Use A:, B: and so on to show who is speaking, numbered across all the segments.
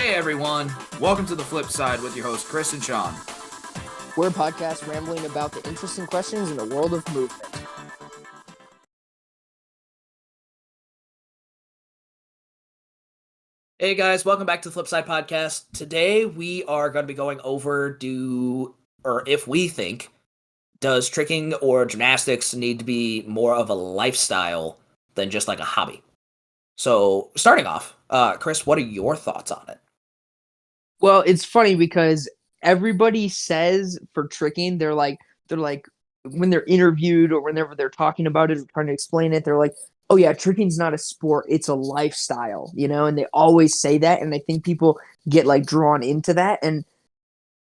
A: Hey everyone, welcome to The Flip Side with your hosts Chris and Sean.
B: We're a podcast rambling about the interesting questions in the world of movement.
A: Hey guys, welcome back to the Flip Side Podcast. Today we are going to be going over if we think, does tricking or gymnastics need to be more of a lifestyle than just like a hobby? So, starting off, Chris, what are your thoughts on it?
B: Well, it's funny because everybody says for tricking, they're like when they're interviewed or whenever they're talking about it or trying to explain it, they're like, "Oh yeah, tricking's not a sport, it's a lifestyle," and they always say that, and I think people get like drawn into that, and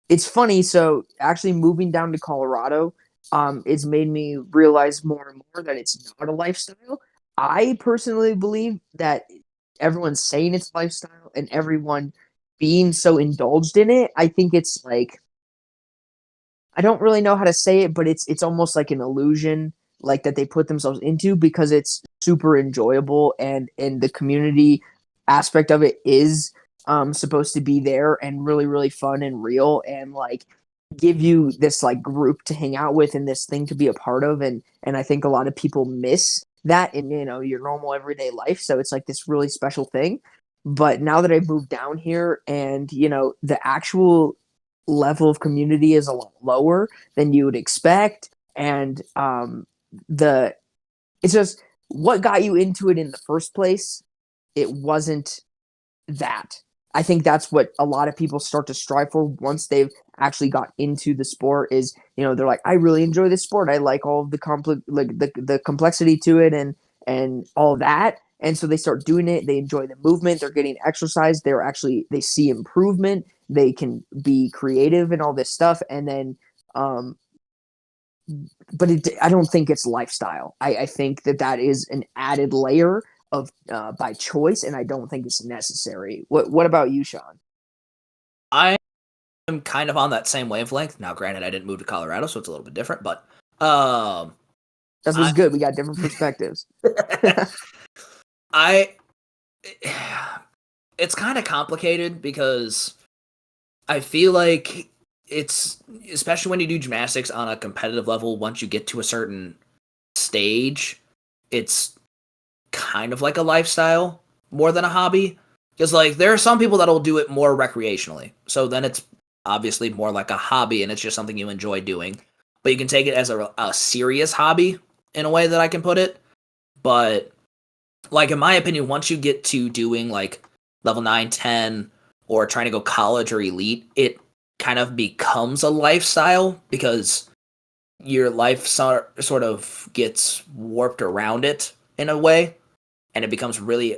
B: it's funny. So actually moving down to Colorado, it's made me realize more and more that it's not a lifestyle. I personally believe that everyone's saying it's a lifestyle and everyone being so indulged in it. I think it's like I don't really know how to say it, but it's almost like an illusion like that they put themselves into because it's super enjoyable and the community aspect of it is supposed to be there and really really fun and real and like give you this like group to hang out with and this thing to be a part of and I think a lot of people miss that in your normal everyday life, so it's like this really special thing. But now that I've moved down here and the actual level of community is a lot lower than you would expect, and the it's just what got you into it in the first place. It wasn't that. I think that's what a lot of people start to strive for once they've actually got into the sport is, they're like, I really enjoy this sport. I like all of the the complexity to it and all that. And so they start doing it. They enjoy the movement. They're getting exercise. They see improvement. They can be creative and all this stuff. And then, um, but I don't think it's lifestyle. I think that is an added layer of by choice, and I don't think it's necessary. What about you, Sean?
A: I am kind of on that same wavelength. Now, granted, I didn't move to Colorado, so it's a little bit different, but um,
B: That's what's
A: I,
B: good. We got different perspectives.
A: I, it's kind of complicated because I feel like it's, especially when you do gymnastics on a competitive level, once you get to a certain stage, it's kind of like a lifestyle more than a hobby. Because, like, there are some people that'll do it more recreationally. So then it's obviously more like a hobby and it's just something you enjoy doing. But you can take it as a serious hobby in a way that I can put it. But, like, in my opinion, once you get to doing, like, level 9, 10, or trying to go college or elite, it kind of becomes a lifestyle because your life sort of gets warped around it in a way, and it becomes really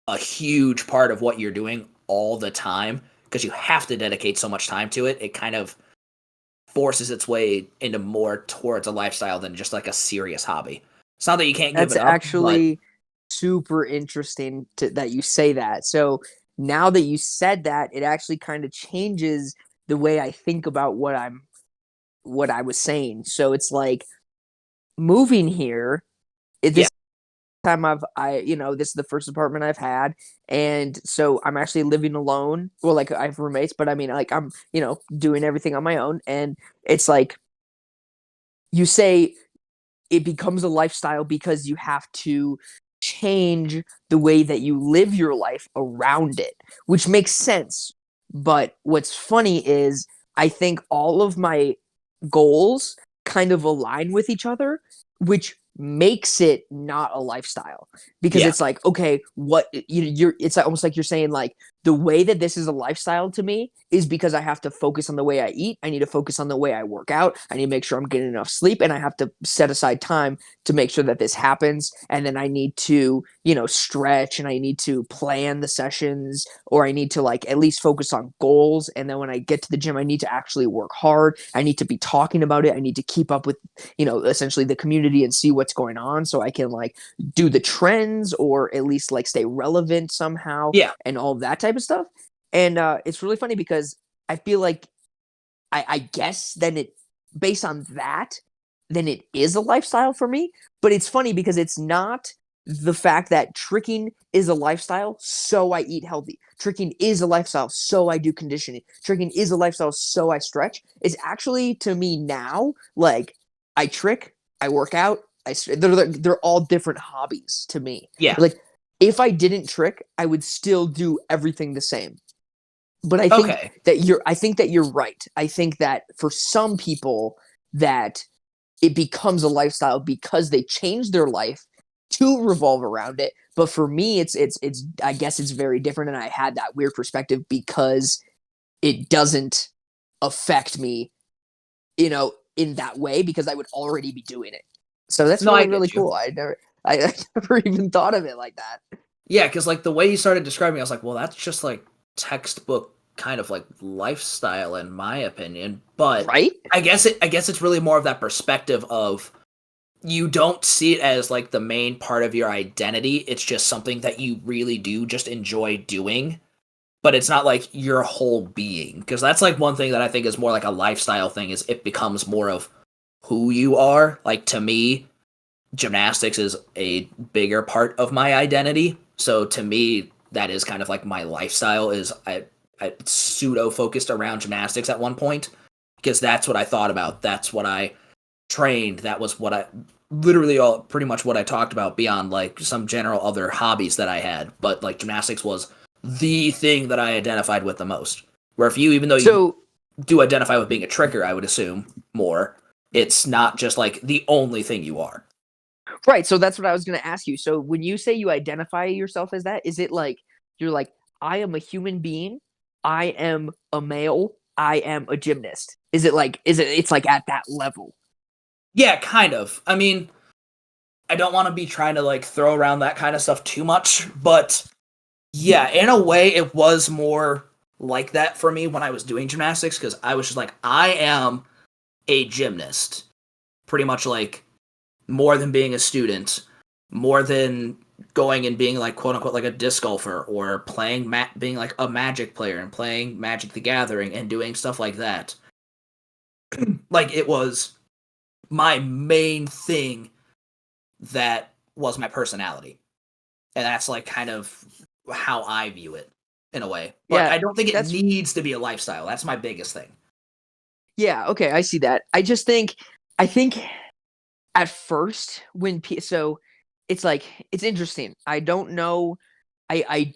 A: a huge part of what you're doing all the time because you have to dedicate so much time to it. It kind of forces its way into more towards a lifestyle than just like a serious hobby. It's not that you can't give
B: That's
A: it up, but
B: actually super interesting that you say that. So now that you said that, it actually kind of changes the way I think about what I was saying. So it's like moving here.
A: yeah,
B: This time this is the first apartment I've had, and so I'm actually living alone. Well, like I have roommates, but I mean, like I'm doing everything on my own, and it's like you say it becomes a lifestyle because you have to change the way that you live your life around it, which makes sense. But what's funny is I think all of my goals kind of align with each other, which makes it not a lifestyle because
A: yeah,
B: it's like, okay, what you're it's almost like you're saying like the way that this is a lifestyle to me is because I have to focus on the way I eat. I need to focus on the way I work out. I need to make sure I'm getting enough sleep, and I have to set aside time to make sure that this happens. And then I need to, stretch, and I need to plan the sessions, or I need to like at least focus on goals. And then when I get to the gym, I need to actually work hard. I need to be talking about it. I need to keep up with, essentially the community and see what's going on so I can like do the trends or at least like stay relevant somehow
A: yeah.
B: and all of that type of stuff. And it's really funny because I feel like I guess then it based on that, then it is a lifestyle for me. But it's funny because it's not the fact that tricking is a lifestyle, so I eat healthy. Tricking is a lifestyle, so I do conditioning. Tricking is a lifestyle, so I stretch. It's actually to me now like I trick, I work out, they're all different hobbies to me.
A: Yeah.
B: Like if I didn't trick, I would still do everything the same. But
A: Okay.
B: I think that you're right. I think that for some people that it becomes a lifestyle because they change their life to revolve around it. But for me, it's I guess it's very different, and I had that weird perspective because it doesn't affect me, in that way because I would already be doing it. So that's
A: No, I
B: really really
A: get you.
B: cool. I never even thought of it like that.
A: Yeah, because like the way you started describing, it, I was like, well, that's just like textbook kind of like lifestyle in my opinion. But
B: Right?
A: I guess it's really more of that perspective of you don't see it as like the main part of your identity. It's just something that you really do just enjoy doing. But it's not like your whole being. Because that's like one thing that I think is more like a lifestyle thing is it becomes more of who you are. Like to me, gymnastics is a bigger part of my identity. So to me, that is kind of like my lifestyle. I pseudo focused around gymnastics at one point because that's what I thought about. That's what I trained. That was what I literally all pretty much what I talked about beyond like some general other hobbies that I had. But like gymnastics was the thing that I identified with the most. Where if you, even though you
B: So
A: do identify with being a tricker, I would assume more, it's not just like the only thing you are.
B: right, so that's what I was going to ask you. So when you say you identify yourself as that, is it like you're like I am a human being, I am a male, I am a gymnast? Is it like it's like at that level?
A: Yeah, kind of. I mean, I don't want to be trying to like throw around that kind of stuff too much, but yeah, in a way, it was more like that for me when I was doing gymnastics because I was just like, I am a gymnast. Pretty much like more than being a student, more than going and being like quote unquote like a disc golfer or playing being like a Magic player and playing Magic the Gathering and doing stuff like that. Like it was my main thing that was my personality. And that's like kind of how I view it in a way. But
B: Yeah,
A: I don't think it
B: that's
A: needs to be a lifestyle. That's my biggest thing.
B: yeah, okay, I see that. I think at first so it's like it's interesting. I don't know. I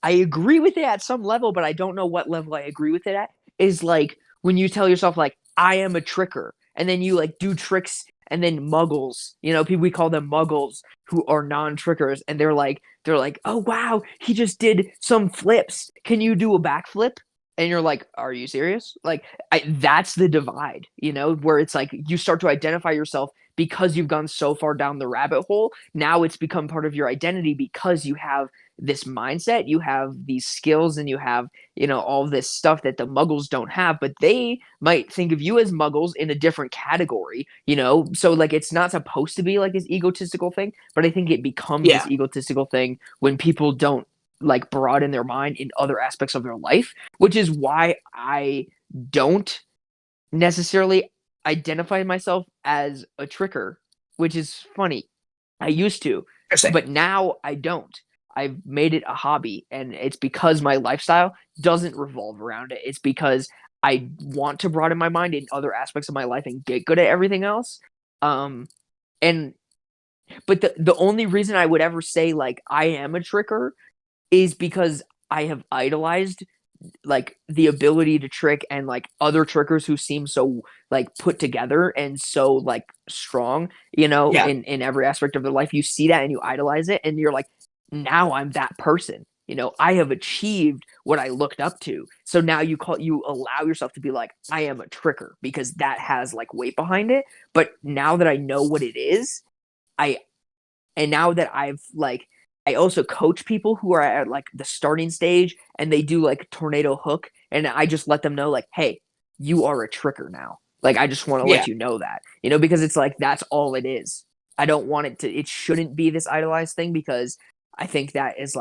B: agree with it at some level, but I don't know what level I agree with it at. Is like when you tell yourself like I am a tricker, and then you like do tricks, and then muggles. People we call them muggles who are non-trickers, and they're like, oh wow, he just did some flips. Can you do a backflip? And you're like, are you serious? Like, that's the divide, where it's like you start to identify yourself because you've gone so far down the rabbit hole. Now it's become part of your identity because you have this mindset, you have these skills, and you have, all this stuff that the muggles don't have, but they might think of you as muggles in a different category, So, like, it's not supposed to be like this egotistical thing, but I think it becomes
A: Yeah.
B: this egotistical thing when people don't like broaden their mind in other aspects of their life, which is why I don't necessarily identify myself as a tricker, which is funny. I used to,
A: Interesting.
B: but now I don't. I've made it a hobby, and it's because my lifestyle doesn't revolve around it. It's because I want to broaden my mind in other aspects of my life and get good at everything else. Um, and but the only reason I would ever say like I am a tricker is because I have idolized like the ability to trick and like other trickers who seem so like put together and so like strong,
A: Yeah.
B: in every aspect of their life. You see that and you idolize it, and you're like, now I'm that person. I have achieved what I looked up to. So now you allow yourself to be like, I am a tricker because that has like weight behind it. But now that I know what it is, I and now that I also coach people who are at like the starting stage and they do like tornado hook, and I just let them know like, hey, you are a tricker now. Like I just want to
A: Yeah.
B: let you know that, because it's like that's all it is. I don't want it shouldn't be this idolized thing because I think that is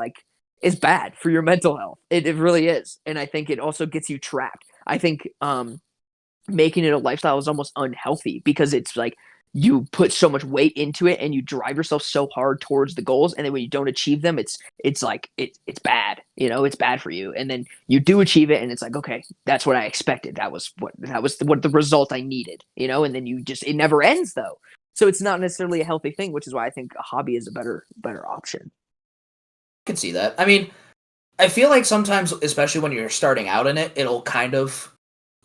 B: bad for your mental health. It really is. And I think it also gets you trapped. I think making it a lifestyle is almost unhealthy because it's like you put so much weight into it and you drive yourself so hard towards the goals, and then when you don't achieve them, it's like it's bad, it's bad for you. And then you do achieve it and it's like, okay, that's what I expected. That was what the result I needed, and then it never ends though. So it's not necessarily a healthy thing, which is why I think a hobby is a better option.
A: I can see that. I mean, I feel like sometimes, especially when you're starting out in it, it'll kind of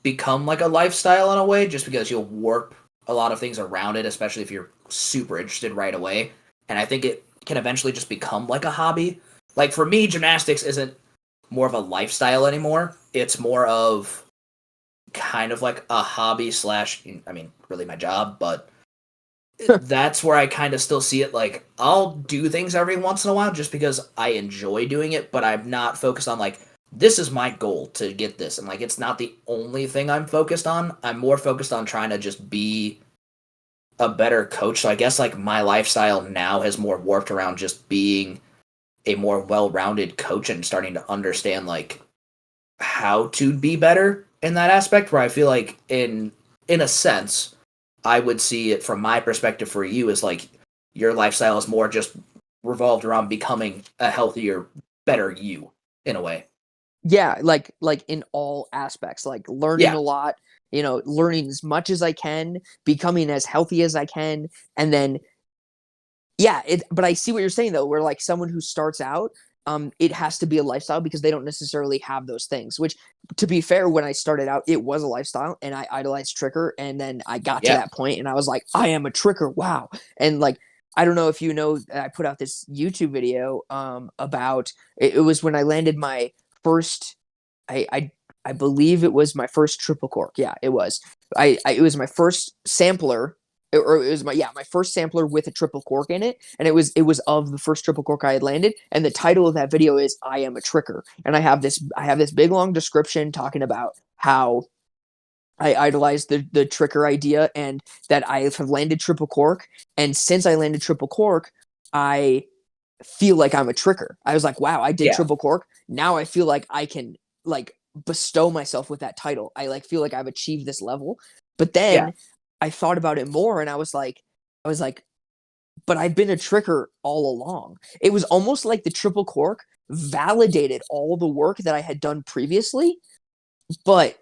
A: become like a lifestyle in a way, just because you'll warp a lot of things around it, especially if you're super interested right away. And I think it can eventually just become like a hobby. Like for me, gymnastics isn't more of a lifestyle anymore. It's more of kind of like a hobby slash, I mean, really my job, but that's where I kind of still see it. Like, I'll do things every once in a while just because I enjoy doing it, but I'm not focused on, like, this is my goal to get this. And, like, it's not the only thing I'm focused on. I'm more focused on trying to just be a better coach. So I guess, like, my lifestyle now has more warped around just being a more well-rounded coach and starting to understand, like, how to be better in that aspect, where I feel like, in a sense, I would see it from my perspective for you is like your lifestyle is more just revolved around becoming a healthier, better you in a way.
B: Yeah, like in all aspects, like learning
A: Yeah,
B: a lot, learning as much as I can, becoming as healthy as I can, and then yeah, but I see what you're saying though, where like someone who starts out, it has to be a lifestyle because they don't necessarily have those things. Which, to be fair, when I started out, it was a lifestyle, and I idolized Tricker, and then I got to
A: yeah,
B: that point, and I was like, I am a Tricker, wow, and like. I don't know if you know, I put out this YouTube video about it was when I landed my first I believe it was my first triple cork. Yeah, it was. It was my first sampler, or it was my first sampler with a triple cork in it, and it was of the first triple cork I had landed. And the title of that video is "I Am a Tricker," and I have this big long description talking about how I idolized the tricker idea and that I have landed triple cork. And since I landed triple cork, I feel like I'm a tricker. I was like, wow, I did
A: yeah,
B: triple cork. Now I feel like I can like bestow myself with that title. I like feel like I've achieved this level. But
A: yeah,
B: then I thought about it more and I was like, but I've been a tricker all along. It was almost like the triple cork validated all the work that I had done previously, but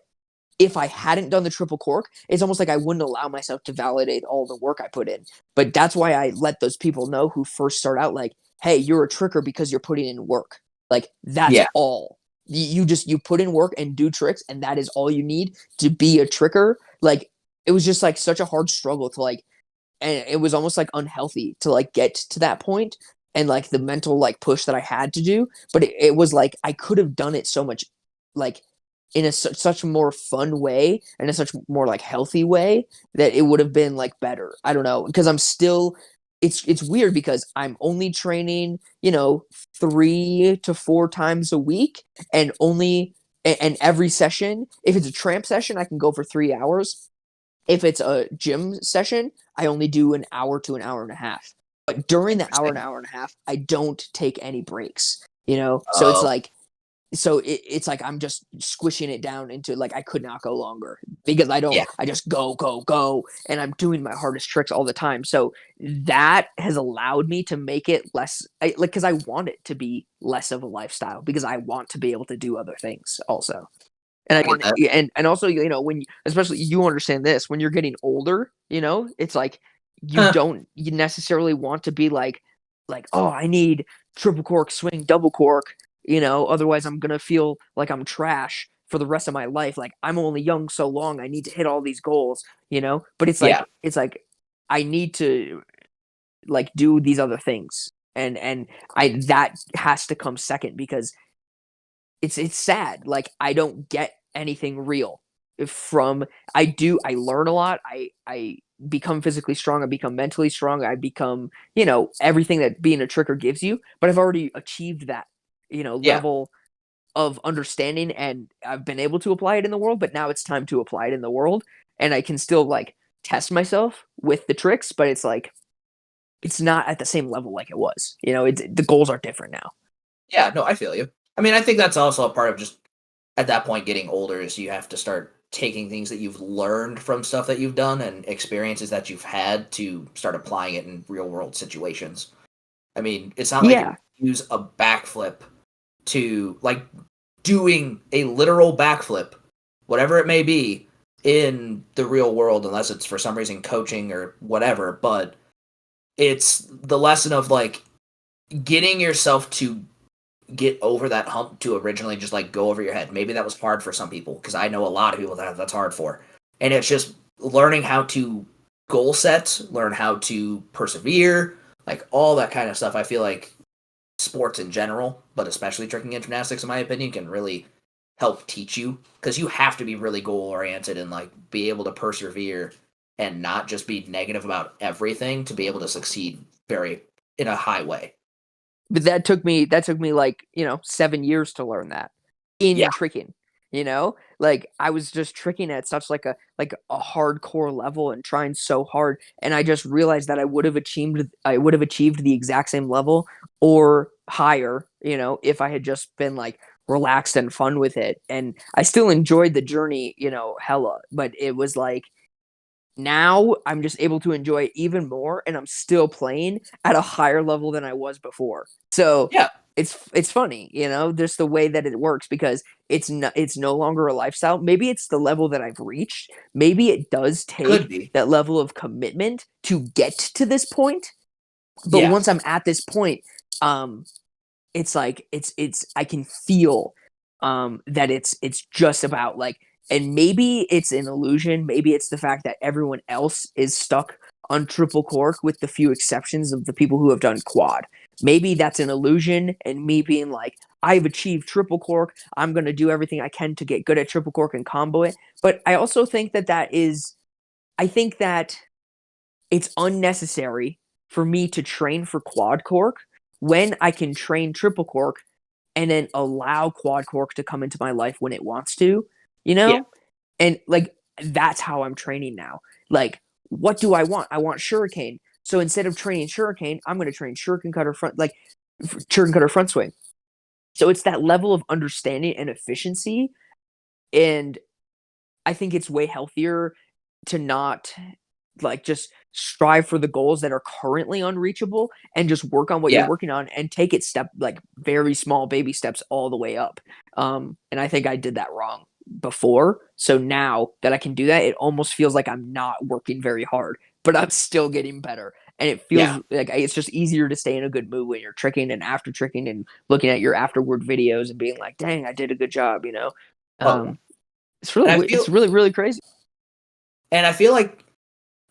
B: if I hadn't done the triple cork, it's almost like I wouldn't allow myself to validate all the work I put in. But that's why I let those people know who first start out, like, hey, you're a tricker because you're putting in work. Like, that's
A: yeah,
B: all. You put in work and do tricks, and that is all you need to be a tricker. Like, it was just like such a hard struggle to like, and it was almost like unhealthy to like get to that point, and like the mental like push that I had to do. But it was like I could have done it so much like in such a more fun way and a such more like healthy way that it would have been like better. I don't know, because I'm still it's weird because I'm only training, 3 to 4 times a week, and every session, if it's a tramp session, I can go for 3 hours. If it's a gym session, I only do an hour to an hour and a half. But during the
A: interesting.
B: hour and a half, I don't take any breaks, So it's
A: Oh,
B: like it's like I'm just squishing it down into like I could not go longer because
A: yeah,
B: I just go, and I'm doing my hardest tricks all the time. So that has allowed me to make it less because I want it to be less of a lifestyle because I want to be able to do other things also. And I
A: I get
B: can
A: that.
B: and also, when especially you understand this, when you're getting older, it's like
A: Huh.
B: you necessarily want to be like, oh, I need triple cork, swing, double cork, otherwise I'm gonna feel like I'm trash for the rest of my life. Like I'm only young so long, I need to hit all these goals. But
A: Yeah,
B: it's like I need to like do these other things. And I that has to come second because it's sad. Like I don't get anything real from I learn a lot. I become physically strong, I become mentally strong, I become, everything that being a tricker gives you, but I've already achieved that,
A: yeah,
B: level of understanding, and I've been able to apply it in the world, but now it's time to apply it in the world, and I can still like test myself with the tricks, but it's like it's not at the same level like it was. It's the goals are different now.
A: yeah. No, I feel you. I mean, I think that's also a part of just at that point getting older is you have to start taking things that you've learned from stuff that you've done and experiences that you've had to start applying it in real world situations. I mean, it's not like
B: Yeah.
A: you use a backflip to like doing a literal backflip, whatever it may be, in the real world, unless it's for some reason coaching or whatever. But it's the lesson of like getting yourself to get over that hump to originally just like go over your head. Maybe that was hard for some people because I know a lot of people that's hard for. And it's just learning how to goal set, learn how to persevere, like all that kind of stuff. I feel like sports in general, but especially tricking and gymnastics, in my opinion, can really help teach you because you have to be really goal oriented and like be able to persevere and not just be negative about everything to be able to succeed very in a high way.
B: But that took me like, 7 years to learn that in
A: Yeah,
B: tricking, you know? Like I was just tricking at such like a hardcore level and trying so hard, and I just realized that I would have achieved the exact same level or higher, if I had just been like relaxed and fun with it. And I still enjoyed the journey, hella, but it was like now I'm just able to enjoy it even more, and I'm still playing at a higher level than I was before. So
A: yeah,
B: it's funny, just the way that it works because it's no longer a lifestyle. Maybe it's the level that I've reached. Maybe it does
A: could
B: take
A: be.
B: that level of commitment to get to this point. But
A: Yeah,
B: once I'm at this point, um, it's like it's I can feel that it's just about like, and maybe it's an illusion, maybe it's the fact that everyone else is stuck on triple cork with the few exceptions of the people who have done quad. Maybe that's an illusion and me being like, I've achieved triple cork, I'm going to do everything I can to get good at triple cork and combo it. But I also think I think that it's unnecessary for me to train for quad cork when I can train triple cork and then allow quad cork to come into my life when it wants to, you
A: yeah,
B: know? And like that's how I'm training now. Like, what do I want? I want shuriken. So instead of training shuriken, I'm going to train shuriken cutter front, like shuriken cutter front swing. So it's that level of understanding and efficiency. And I think it's way healthier to not like just strive for the goals that are currently unreachable and just work on what you're
A: yeah.
B: working on and take it step like very small baby steps all the way up. And I think I did that wrong before. So now that I can do that, it almost feels like I'm not working very hard, but I'm still getting better. And it
A: Yeah.
B: feels like it's just easier to stay in a good mood when you're tricking and after tricking and looking at your afterward videos and being like, dang, I did a good job.
A: Oh,
B: Um, it's
A: and
B: really, it's really, really crazy.
A: I feel like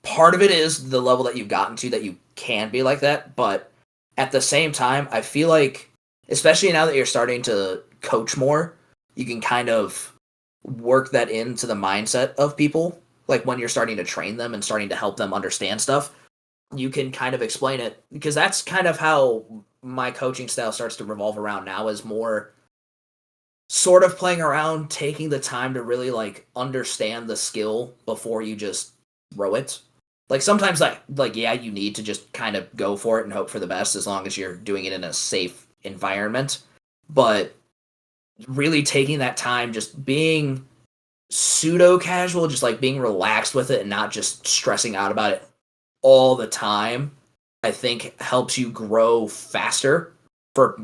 A: part of it is the level that you've gotten to that you can be like that, but at the same time, I feel like especially now that you're starting to coach more, you can kind of work that into the mindset of people. Like when you're starting to train them and starting to help them understand stuff, you can kind of explain it because that's kind of how my coaching style starts to revolve around now is more sort of playing around, taking the time to really like understand the skill before you just throw it. Like sometimes like yeah, you need to just kind of go for it and hope for the best as long as you're doing it in a safe environment. But really taking that time, just being pseudo casual, just like being relaxed with it and not just stressing out about it all the time, I think helps you grow faster for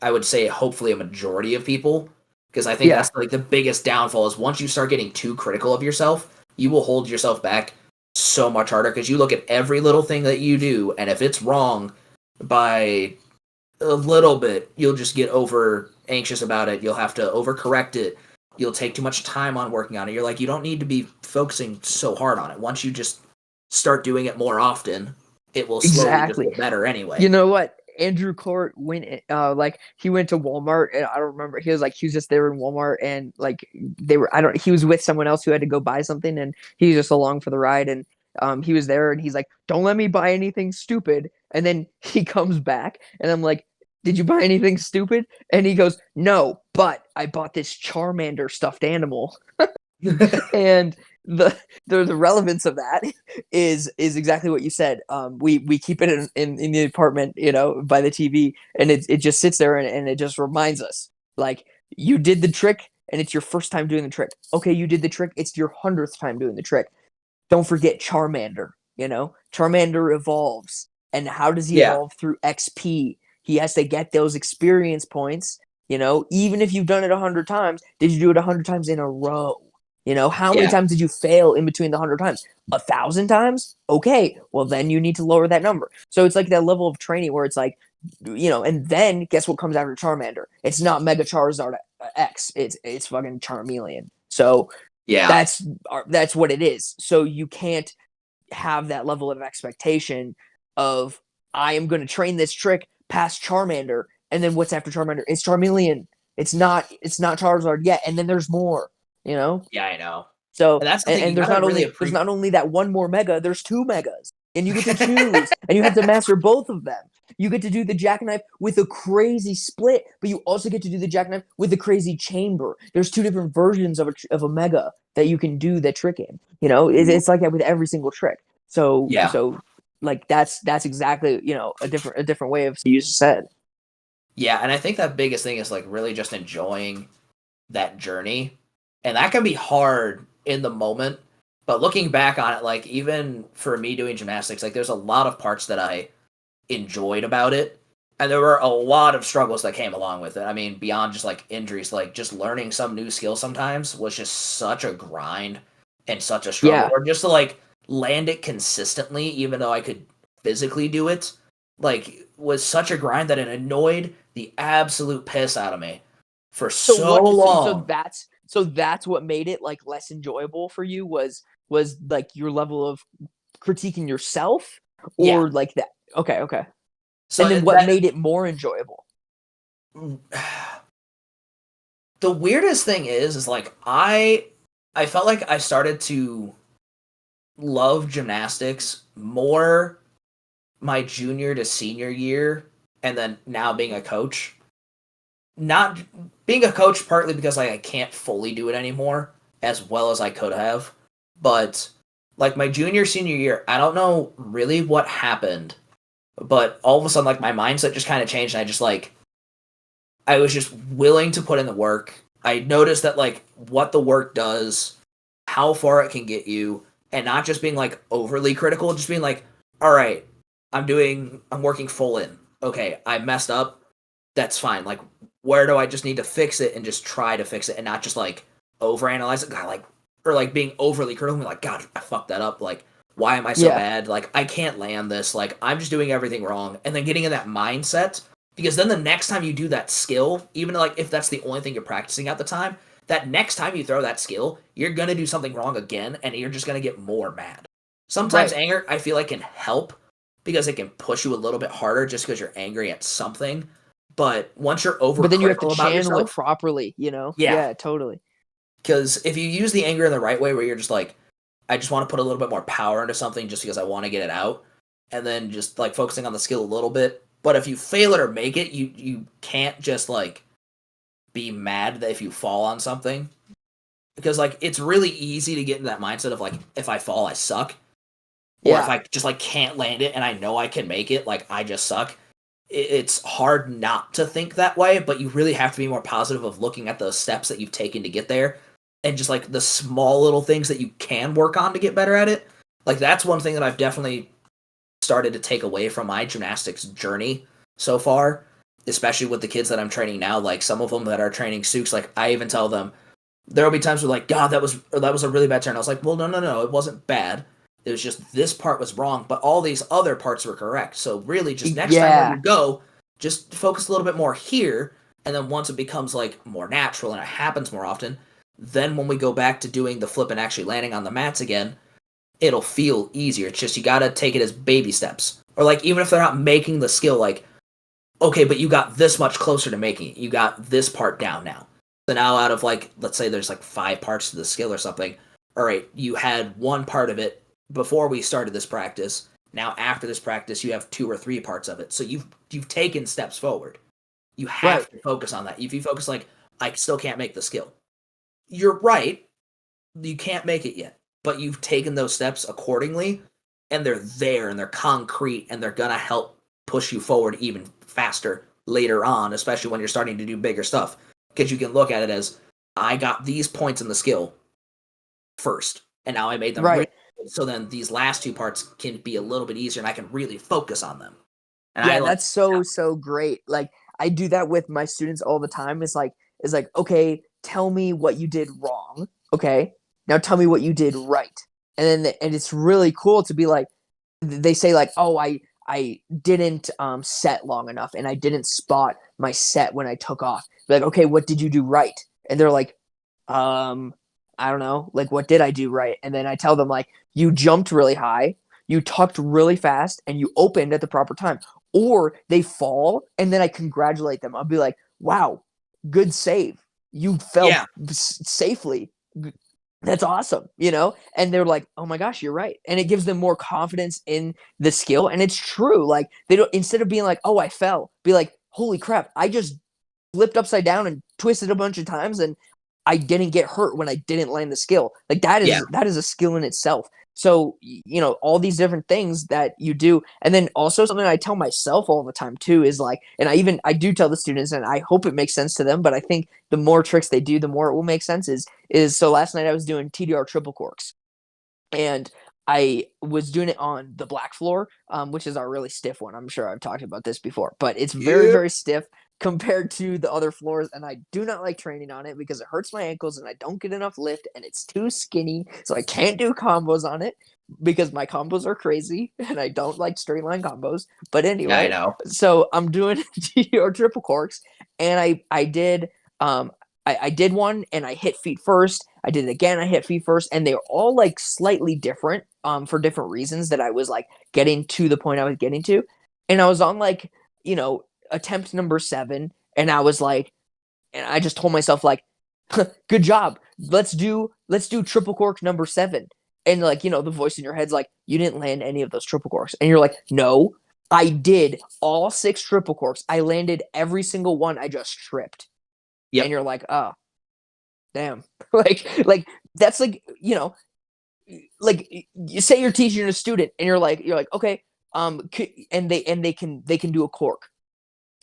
A: I would say hopefully a majority of people because I think
B: Yeah,
A: that's like the biggest downfall is once you start getting too critical of yourself, you will hold yourself back so much harder because you look at every little thing that you do and if it's wrong by a little bit, you'll just get over anxious about it. You'll have to overcorrect it. You'll take too much time on working on it. You're like, you don't need to be focusing so hard on it. Once you just start doing it more often, it will slowly just
B: exactly.
A: get better
B: You
A: anyway.
B: know what? Andrew Court went like he went to Walmart and I don't remember he was just there in Walmart and like they were I don't he was with someone else who had to go buy something and he was just along for the ride and he was there and he's like, don't let me buy anything stupid. And then he comes back and I'm like, did you buy anything stupid? And he goes, no, but I bought this Charmander stuffed animal. And the the relevance of that is exactly what you said. We keep it in the apartment, by the TV, and it just sits there and it just reminds us like you did the trick and it's your first time doing the trick. Okay, you did the trick. It's your 100th time doing the trick. Don't forget Charmander. Charmander evolves. And how does he
A: Yeah.
B: evolve? Through XP. He has to get those experience points. Even if you've done it 100 times, did you do it 100 times in a row? How many
A: Yeah.
B: times did you fail in between the 100 times? 1,000 times? Okay, well then you need to lower that number. So it's like that level of training where it's like, and then guess what comes after Charmander? It's not Mega Charizard X. It's fucking Charmeleon. So
A: Yeah.
B: that's what it is. So you can't have that level of expectation of I am going to train this trick past Charmander, and then what's after Charmander? It's Charmeleon. It's not Charizard yet, and then there's more. You know.
A: Yeah, I know.
B: So
A: And that's the thing,
B: and
A: you
B: there's
A: gotta
B: not
A: really
B: only there's
A: appreciate.
B: not only that one more mega. There's two megas, and you get to choose, and you have to master both of them. You get to do the jackknife with a crazy split, but you also get to do the jackknife with a crazy chamber. There's two different versions of a mega that you can do that trick in. It's like that with every single trick. So
A: Yeah.
B: so like that's exactly a different way of you said.
A: Yeah, and I think that biggest thing is like really just enjoying that journey. And that can be hard in the moment, but looking back on it, like even for me doing gymnastics, like there's a lot of parts that I enjoyed about it. And there were a lot of struggles that came along with it. I mean, beyond just like injuries, like just learning some new skill sometimes was just such a grind and such a struggle.
B: Yeah.
A: Or just to like land it consistently, even though I could physically do it, like was such a grind that it annoyed the absolute piss out of me for so long.
B: So that's what made it like less enjoyable for you was like your level of critiquing yourself
A: Yeah.
B: or like that. Okay.
A: So
B: And then what made it more enjoyable?
A: the weirdest thing is like I felt like I started to love gymnastics more my junior to senior year, and then now being a coach. Not being a coach partly because like I can't fully do it anymore as well as I could have, but like my junior senior year, I don't know really what happened, but all of a sudden like my mindset just kind of changed, and I was just willing to put in the work. I noticed that like what the work does, how far it can get you, and not just being like overly critical, just being like, all right, I'm working full in. Okay, I messed up. That's fine. Like, where do I just need to fix it and just try to fix it and not just like overanalyze it? God, like, or like being overly critical, like, God, I fucked that up. Like, why am I so bad? Like, I can't land this. Like, I'm just doing everything wrong. And then getting in that mindset, because then the next time you do that skill, even like if that's the only thing you're practicing at the time, that next time you throw that skill, you're gonna do something wrong again, and you're just gonna get more mad. Sometimes anger, I feel like, can help because it can push you a little bit harder just because you're angry at something. But once you're
B: But then you have to
A: overcritical about
B: channel it
A: yourself,
B: properly,
A: yeah,
B: Yeah, totally.
A: because if you use the anger in the right way, where you're just like, I just want to put a little bit more power into something just because I want to get it out, and then just like focusing on the skill a little bit. But if you fail it or make it, you can't just like be mad that if you fall on something, because like it's really easy to get in that mindset of like, if I fall, I suck, or if I just like can't land it and I know I can make it, like I just suck. It's hard not to think that way, but you really have to be more positive of looking at the steps that you've taken to get there, and just like the small little things that you can work on to get better at it. Like that's one thing that I've definitely started to take away from my gymnastics journey so far, especially with the kids that I'm training now. Like some of them that are training Sukes, like I even tell them there'll be times where like, God, that was a really bad turn. I was like, well, no, it wasn't bad. It was just this part was wrong, but all these other parts were correct. So really, just next time when you go, just focus a little bit more here, and then once it becomes like more natural and it happens more often, then when we go back to doing the flip and actually landing on the mats again, it'll feel easier. It's just you gotta take it as baby steps. Or like even if they're not making the skill, like, okay, but you got this much closer to making it. You got this part down now. So now out of like, let's say there's like 5 parts to the skill or something. All right, you had one part of it before we started this practice. Now after this practice, you have 2 or 3 parts of it. So you've taken steps forward. You have to focus on that. If you focus like, I still can't make the skill, you're right. You can't make it yet, but you've taken those steps accordingly, and they're there and they're concrete, and they're gonna help push you forward even faster later on, especially when you're starting to do bigger stuff. Because you can look at it as, I got these points in the skill first, and now I made them really
B: Right.
A: good, so then these last two parts can be a little bit easier, and I can really focus on them. And I
B: Yeah,
A: like,
B: that's so great. Like I do that with my students all the time. It's like, okay, tell me what you did wrong. Okay. Now tell me what you did right. And it's really cool to be like they say like, "Oh, I didn't set long enough and I didn't spot my set when I took off." Be like, "Okay, what did you do right?" And they're like, um I don't know, like what did I do right? And then I tell them like you jumped really high, you tucked really fast, and you opened at the proper time. Or they fall and then I congratulate them. I'll be like, "Wow, good save. You fell
A: yeah,
B: safely. That's awesome," you know? And they're like, "Oh my gosh, you're right." And it gives them more confidence in the skill. And it's true. Like they don't, instead of being like, "Oh, I fell," be like, "Holy crap, I just flipped upside down and twisted a bunch of times and I didn't get hurt when I didn't land the skill." Like
A: yeah,
B: that is a skill in itself. So, all these different things that you do. And then also something I tell myself all the time too is like, and I do tell the students and I hope it makes sense to them, but I think the more tricks they do, the more it will make sense is so last night I was doing TDR triple corks and I was doing it on the black floor, which is our really stiff one. I'm sure I've talked about this before, but it's very,
A: yep,
B: very stiff compared to the other floors. And I do not like training on it because it hurts my ankles and I don't get enough lift and it's too skinny. So I can't do combos on it because my combos are crazy and I don't like straight line combos. But
A: yeah, I
B: anyway,
A: know.
B: so I'm doing or triple corks and I did um I did one and I hit feet first. I did it again. I hit feet first, and they were all like slightly different, for different reasons that I was like getting to the point I was getting to, and I was on like attempt number 7, and I was like, and I just told myself like, good job. Let's do triple cork number 7, and like the voice in your head's like, you didn't land any of those triple corks, and you're like, no, I did all 6 triple corks. I landed every single one. I just tripped, and
A: Yep,
B: you're like, oh damn. Like that's like like you say you're teaching a student and you're like okay and they can do a cork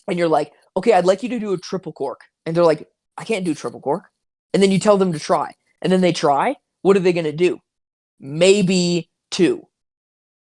B: and you're like okay I'd like you to do a triple cork and they're like I can't do triple cork and then you tell them to try and then they try. What are they going to do? Maybe 2,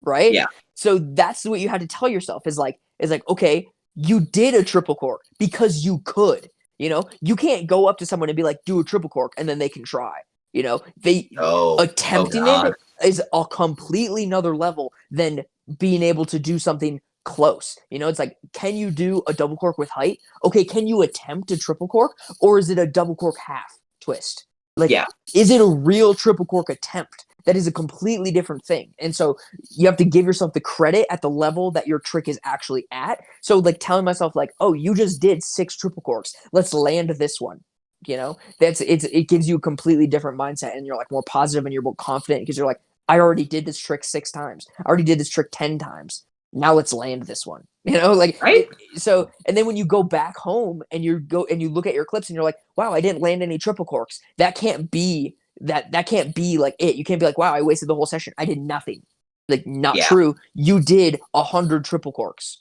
B: right?
A: yeah,
B: So that's what you had to tell yourself is like okay, you did a triple cork because you could. You can't go up to someone and be like, do a triple cork, and then they can try. They
A: oh
B: attempting it
A: god,
B: is a completely another level than being able to do something close. It's like, can you do a double cork with height? Okay, can you attempt a triple cork, or is it a double cork half twist? Like,
A: yeah,
B: is it a real triple cork attempt? That is a completely different thing. And so you have to give yourself the credit at the level that your trick is actually at. So like telling myself like, oh, you just did 6 triple corks. Let's land this one. It gives you a completely different mindset and you're like more positive and you're more confident because you're like, I already did this trick 6 times. I already did this trick 10 times. Now let's land this one. Like
A: right,
B: so and then when you go back home and you look at your clips and you're like, wow, I didn't land any triple corks. That can't be like it. You can't be like, wow, I wasted the whole session. I did nothing. Like, not
A: yeah,
B: true. You did 100 triple corks.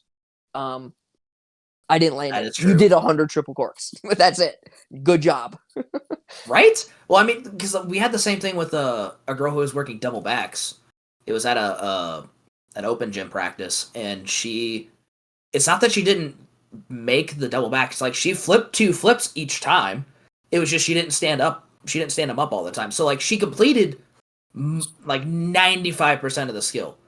B: Um, I didn't land
A: that
B: any.
A: is
B: You
A: true.
B: did 100 triple corks. But that's it. Good job.
A: Right? Well, I mean, because we had the same thing with a girl who was working double backs. It was at a an open gym practice, and she. It's not that she didn't make the double back. It's like she flipped 2 flips each time. It was just she didn't stand up. She didn't stand them up all the time. So like she completed like 95% of the skill.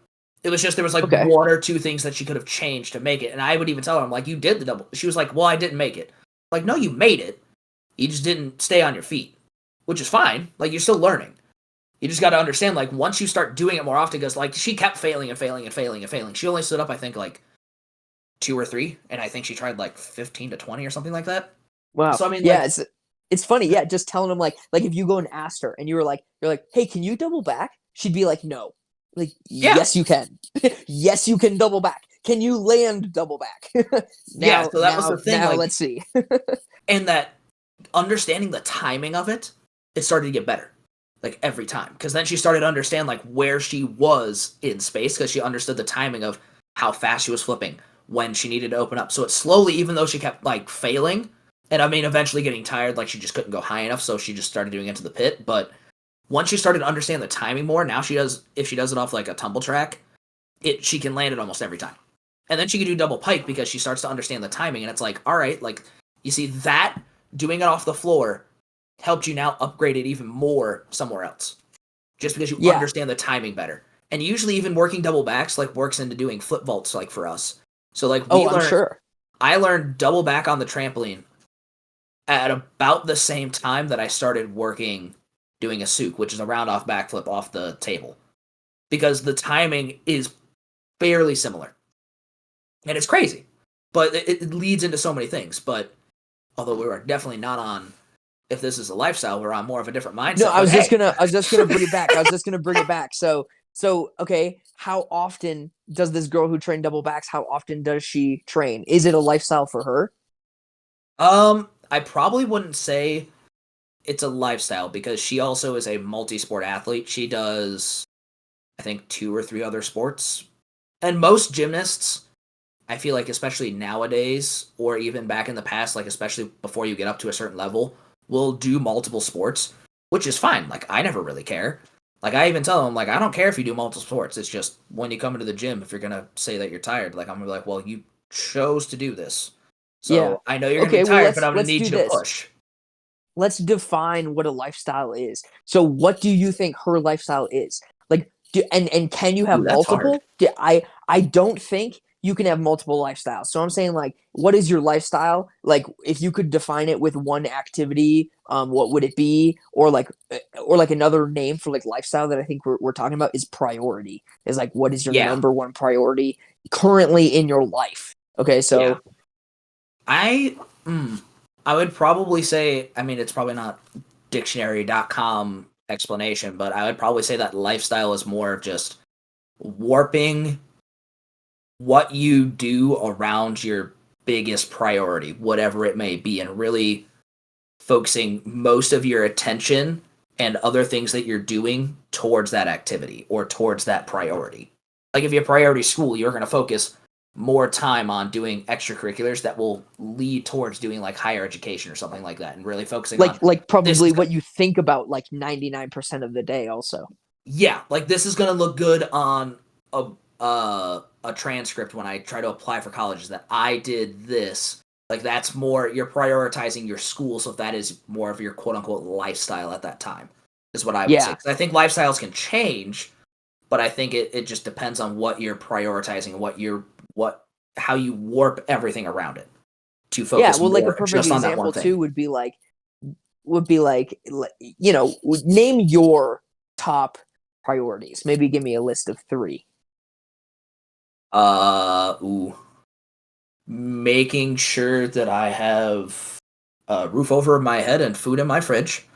A: It was just there was like
B: Okay.
A: 1 or 2 things that she could have changed to make it. And I would even tell her, I'm like, you did the double. She was like, well, I didn't make it. Like, no, you made it. You just didn't stay on your feet, which is fine. Like, you're still learning. You just got to understand, like, once you start doing it more often, because, like, she kept failing and failing and failing and failing. She only stood up, I think, like, 2 or 3, and I think she tried, like, 15 to 20 or something like that.
B: Wow.
A: So, I mean,
B: Yeah,
A: like,
B: it's funny. Yeah, just telling them like if you go and asked her and you're like, hey, can you double back? She'd be like, no. Like,
A: yeah.
B: yes, you can. Yes, you can double back. Can you land double back?
A: Yeah,
B: now,
A: so that was the
B: now,
A: thing,
B: now,
A: like,
B: let's see.
A: and that understanding the timing of it, it started to get better, like, every time. Because then she started to understand, like, where she was in space, because she understood the timing of how fast she was flipping, when she needed to open up. So it slowly, even though she kept, like, failing, And I mean, eventually getting tired, like she just couldn't go high enough, so she just started doing it to the pit. But once she started to understand the timing more, now if she does it off like a tumble track, she can land it almost every time. And then she can do double pike because she starts to understand the timing, and it's like, all right, like you see that doing it off the floor helped you now upgrade it even more somewhere else, just because you understand the timing better. And usually, even working double backs like works into doing flip vaults, like for us. So like I learned double back on the trampoline at about the same time that I started working doing a souk, which is a round off backflip off the table, because the timing is fairly similar. And it's crazy, but it leads into so many things. But although we are definitely not on, if this is a lifestyle, we're on more of a different mindset.
B: No, I was just gonna bring it back. I was just gonna bring it back. So okay, how often does this girl who trained double backs? How often does she train? Is it a lifestyle for her?
A: I probably wouldn't say it's a lifestyle because she also is a multi-sport athlete. She does, I think, 2 or 3 other sports. And most gymnasts, I feel like, especially nowadays, or even back in the past, like especially before you get up to a certain level, will do multiple sports, which is fine. Like, I never really care. Like, I even tell them, like, I don't care if you do multiple sports. It's just when you come into the gym, if you're going to say that you're tired, like, I'm going to be like, well, you chose to do this. So I know you're going to be tired, but I'm going to need you to push.
B: Let's define what a lifestyle is. So what do you think her lifestyle is? Like, and can you have multiple? I don't think you can have multiple lifestyles. So I'm saying, like, what is your lifestyle? Like, if you could define it with one activity, what would it be? Or like another name for like lifestyle that I think we're talking about is priority. Is like, what is your number one priority currently in your life? Okay, so
A: I would probably say, I mean, it's probably not dictionary.com explanation, but I would probably say that lifestyle is more of just warping what you do around your biggest priority, whatever it may be, and really focusing most of your attention and other things that you're doing towards that activity or towards that priority. Like if your priority is school, you're going to focus more time on doing extracurriculars that will lead towards doing like higher education or something like that, and really focusing on
B: like probably what you think about like 99% of the day also.
A: Yeah, like this is going to look good on a transcript when I try to apply for colleges that I did this. Like that's more, you're prioritizing your school, so that is more of your quote unquote lifestyle at that time, is what I would say. 'Cause I think lifestyles can change, but I think it just depends on what you're prioritizing, how you warp everything around it to focus.
B: Yeah, well, like a perfect example too would be like, you know, name your top priorities. Maybe give me a list of 3.
A: Making sure that I have a roof over my head and food in my fridge.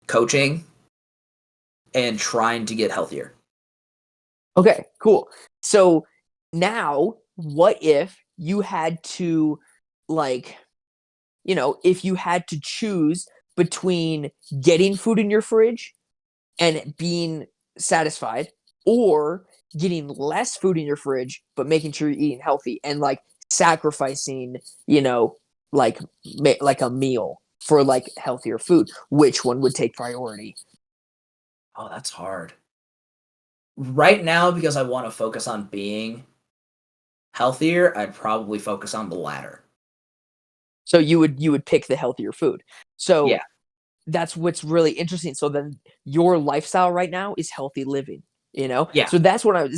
A: Coaching and trying to get healthier.
B: Okay, cool. So now, what if you had to, like, you know, if you had to choose between getting food in your fridge and being satisfied, or getting less food in your fridge but making sure you're eating healthy, and like sacrificing, you know, like a meal for like healthier food, which one would take priority?
A: Oh, that's hard. Right now, because I want to focus on being healthier, I'd probably focus on the latter.
B: So you would pick the healthier food. So that's what's really interesting. So then your lifestyle right now is healthy living, you know?
A: Yeah.
B: So that's what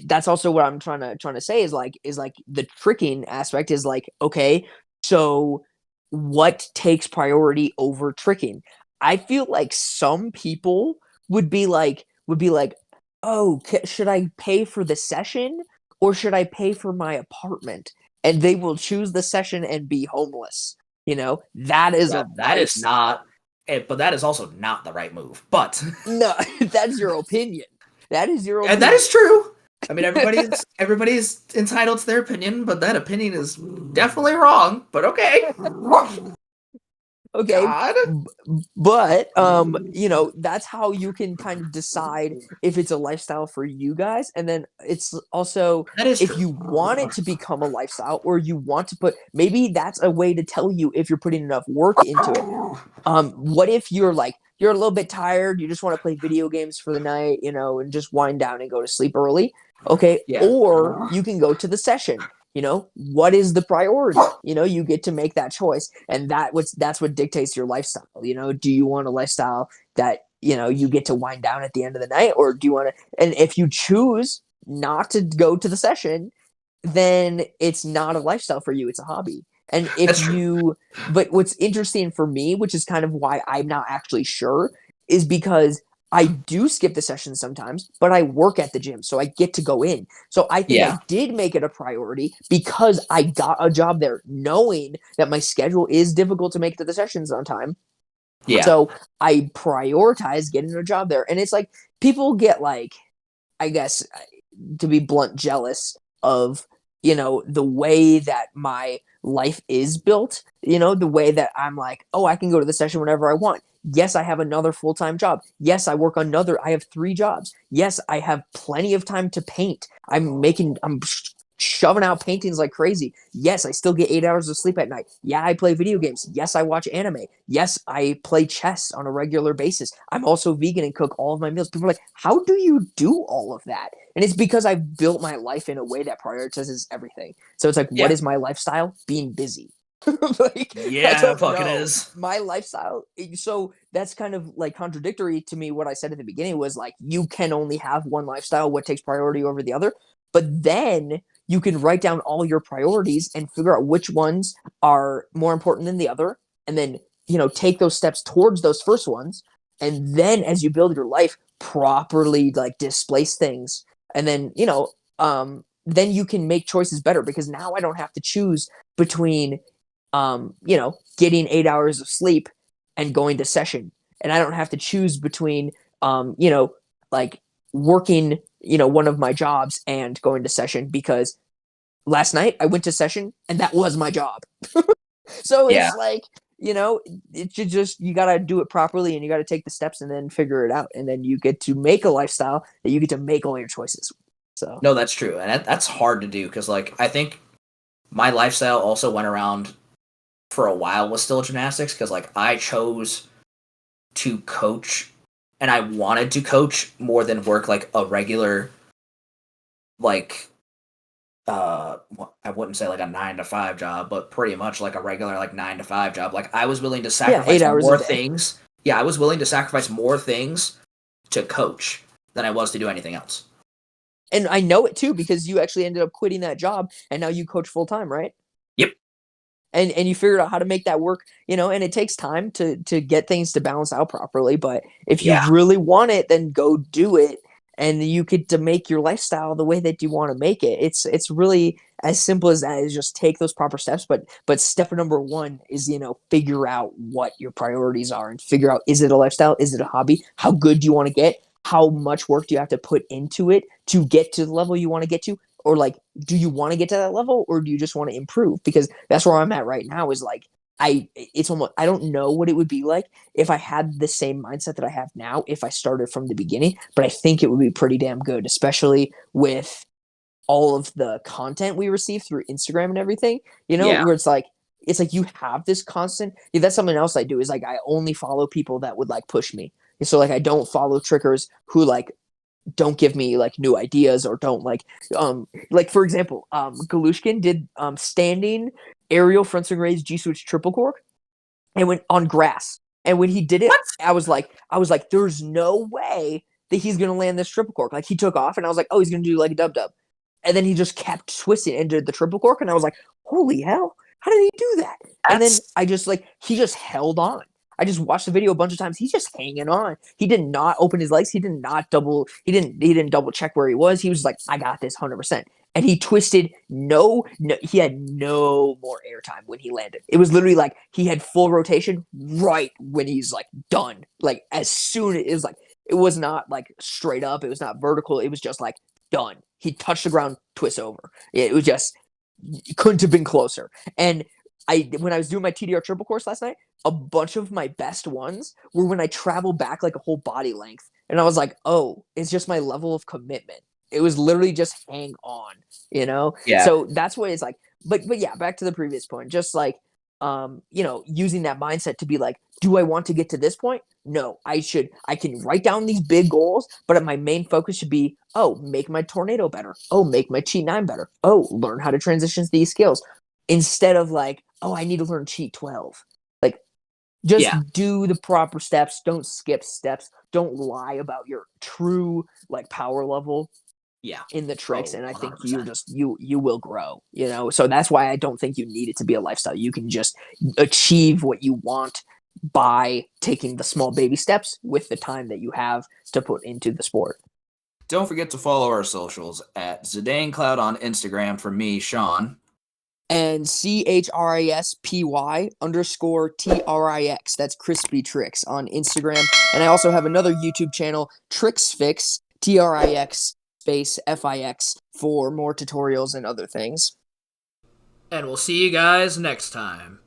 B: that's also what I'm trying to say is like the tricking aspect is like, okay, so what takes priority over tricking? I feel like some people would be like, oh, should I pay for the session or should I pay for my apartment? And they will choose the session and be homeless. You know, that is
A: not, but that is also not the right move. But
B: no, that's your opinion. That is your opinion.
A: And that is true. I mean, everybody's entitled to their opinion, but that opinion is definitely wrong. But okay.
B: Okay.
A: God.
B: But that's how you can kind of decide if it's a lifestyle for you guys. And then it's also,
A: That is
B: if
A: true.
B: you want it to become a lifestyle, or you want to put, maybe that's a way to tell you if you're putting enough work into it. What if you're a little bit tired, you just want to play video games for the night, and just wind down and go to sleep early? Okay.
A: Yeah.
B: Or you can go to the session. What is the priority? You get to make that choice, and that's what dictates your lifestyle. Do you want a lifestyle that you get to wind down at the end of the night, or do you want to? And if you choose not to go to the session, then it's not a lifestyle for you, it's a hobby. And if
A: That's true.
B: you but what's interesting for me, which is kind of why I'm not actually sure, is because I do skip the sessions sometimes, but I work at the gym, so I get to go in. So I think
A: Yeah.
B: I did make it a priority because I got a job there, knowing that my schedule is difficult to make it to the sessions on time.
A: Yeah.
B: So I prioritize getting a job there. And it's like people get like, I guess, to be blunt, jealous of the way that my life is built, the way that I'm like, oh, I can go to the session whenever I want. Yes, I have another full-time job. Yes, I have 3 jobs. Yes, I have plenty of time to paint. I'm shoving out paintings like crazy. Yes, I still get 8 hours of sleep at night. Yeah, I play video games. Yes, I watch anime. Yes, I play chess on a regular basis. I'm also vegan and cook all of my meals. People are like, how do you do all of that? And it's because I've built my life in a way that prioritizes everything. So it's like, what
A: Yeah.
B: is my lifestyle? Being busy. Like, I
A: Yeah, it
B: don't
A: fucking
B: know.
A: is.
B: My lifestyle. So that's kind of like contradictory to me. What I said at the beginning was like, you can only have one lifestyle. What takes priority over the other? But then you can write down all your priorities and figure out which ones are more important than the other. And then, take those steps towards those first ones. And then as you build your life, properly like displace things. And then you can make choices better, because now I don't have to choose between getting 8 hours of sleep and going to session. And I don't have to choose between, like working, one of my jobs and going to session, because last night I went to session and that was my job. So
A: Yeah.
B: it's like, you got to do it properly, and you got to take the steps and then figure it out. And then you get to make a lifestyle that you get to make all your choices. So,
A: No, that's true. And that's hard to do because, like, I think my lifestyle also went around for a while was still gymnastics because, like, I chose to coach and I wanted to coach more than work, like, a regular, like, I wouldn't say like a 9 to 5 job, but pretty much like a regular like 9 to 5 job. Like I was willing to
B: yeah, 8
A: sacrifice
B: hours a
A: more
B: day.
A: things. Yeah, I was willing to sacrifice more things to coach than I was to do anything else.
B: And I know it too, because you actually ended up quitting that job and now you coach full time, right?
A: Yep.
B: And you figured out how to make that work, and it takes time to get things to balance out properly. But if you
A: Yeah.
B: really want it, then go do it, and you get to make your lifestyle the way that you want to make it. It's really as simple as that, is just take those proper steps. But step number one is, figure out what your priorities are, and figure out, is it a lifestyle? Is it a hobby? How good do you want to get? How much work do you have to put into it to get to the level you want to get to? Or like, do you want to get to that level, or do you just want to improve? Because that's where I'm at right now, is like, it's almost, I don't know what it would be like if I had the same mindset that I have now if I started from the beginning, but I think it would be pretty damn good, especially with all of the content we receive through Instagram and everything,
A: Yeah.
B: where it's like you have this constant. Yeah, that's something else I do, is like I only follow people that would like push me. So like I don't follow trickers who like don't give me like new ideas, or don't like for example, Galushkin did standing aerial front swing raise G switch triple cork, and went on grass. And when he did it,
A: What?
B: I was like, there's no way that he's gonna land this triple cork. Like he took off, and I was like, oh, he's gonna do like a dub dub, and then he just kept twisting and did the triple cork, and I was like, holy hell, how did he do that? And then
A: That's
B: I just like, he just held on. I just watched the video a bunch of times. He's just hanging on. He did not open his legs. He did not double. He didn't double check where he was. He was like, I got this 100%. And he twisted. No, he had no more airtime when he landed. It was literally like he had full rotation right when he's like done. Like as soon as it was like, it was not like straight up. It was not vertical. It was just like done. He touched the ground, twist over. It was just, it couldn't have been closer. And when I was doing my TDR triple course last night, a bunch of my best ones were when I traveled back like a whole body length. And I was like, oh, it's just my level of commitment. It was literally just hang on, you know?
A: Yeah.
B: So that's what it's like. But yeah, back to the previous point, just like, using that mindset to be like, do I want to get to this point? No, I can write down these big goals, but my main focus should be, oh, make my tornado better. Oh, make my cheat 9 better. Oh, learn how to transition these skills. Instead of like, oh, I need to learn cheat 12. Like, just do the proper steps. Don't skip steps. Don't lie about your true like power level in the tricks. And I think
A: 100%.
B: you will grow, so that's why I don't think you need it to be a lifestyle. You can just achieve what you want by taking the small baby steps with the time that you have to put into the sport.
A: Don't forget to follow our socials at Zidane Cloud on Instagram for me, Sean.
B: And CHRISPY_TRIX. That's Crispy Tricks on Instagram. And I also have another YouTube channel, Trix Fix, TRIX space FIX, for more tutorials and other things.
A: And we'll see you guys next time.